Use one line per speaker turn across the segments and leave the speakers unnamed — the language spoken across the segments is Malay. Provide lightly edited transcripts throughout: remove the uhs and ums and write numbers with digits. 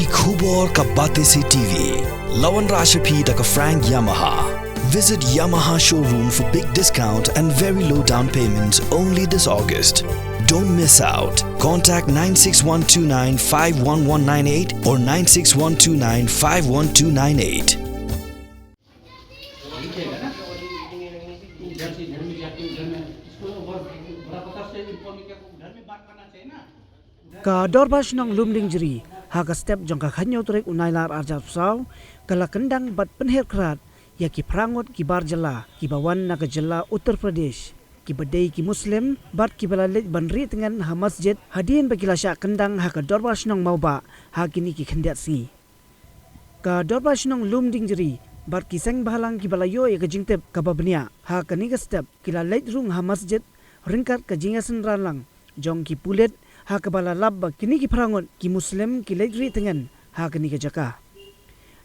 Ki Khubor Ka Bate Se TV. Lawan Rashapi Daka Frank Yamaha. Visit Yamaha showroom for big discount and very low down payments only this August. Don't miss out. Contact 96129 51198 or 96129 51298.
Ka dorbas ng Lumdiengjri, haga step jong kakhanyo turek unailar arjat saw, kala kendang bat penher kerat, ya ki prangot ki barjala, ki bawan naga jala Uttar Pradesh, ki badai ki Muslim, bat ki balalit ban Rieh Tngen ha Masjid, hadien bagila syak kendang haga dorbas ng mauba, ha kini ki khendiat si. Ka dorbas ng Lumdiengjri, bat ki seng bahalang ki balayo ya kajingtep kababnia, ha kani ka step, kila Leit rung ha Masjid, ringkat kajingasan ranlang, jong ki pulet, ha kabala lab kini ki prangot ki Muslim ki Rieh Tngen ha kini ka jaka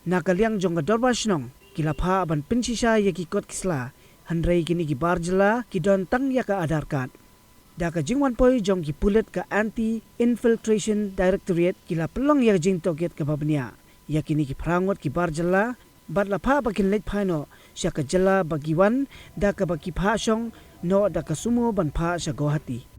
na kaliang jong dorbas nong kila Phah ban pinsisa ya ki kot kisla handrai kini ki barjala ki don tang ya ka adarkat da ka jingwan poi jong ki pulet ka anti infiltration directorate kila pelong ya jing toget ka babnia ya kini ki prangot ki barjala bat la Phah bakin Leit phano sya ka jala bagiwan da ka baki Phah song no da ka Sumo ban Phah sya Guwahati.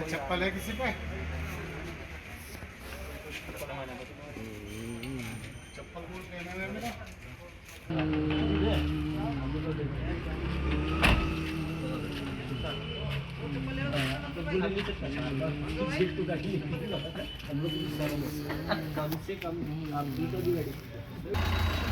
चप्पल है किसी पे चप्पल बोल पहना है मेरा हम लोग कम से कम आप 2 तो भी गाड़ी